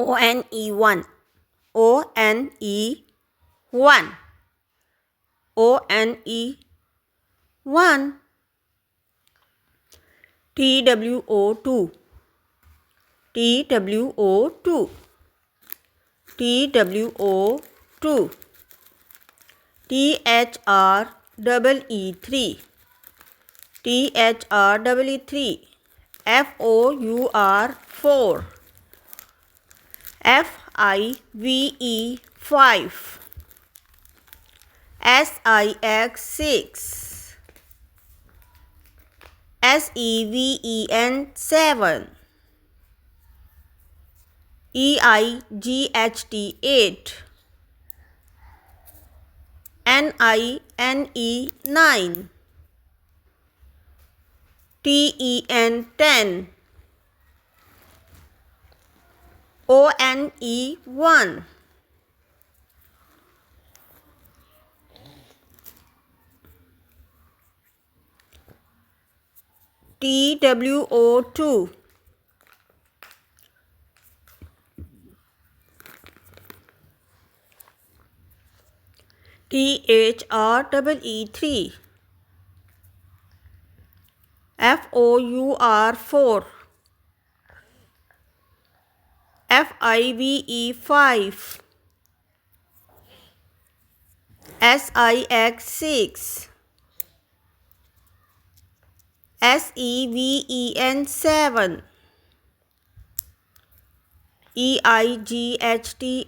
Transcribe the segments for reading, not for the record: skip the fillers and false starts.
one, one, one, two, two, two, three, three, four, five, five, six, seven, eight, nine, ten, one, two, three, four, five, six, seven,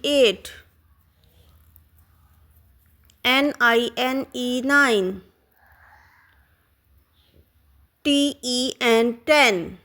eight, nine, ten,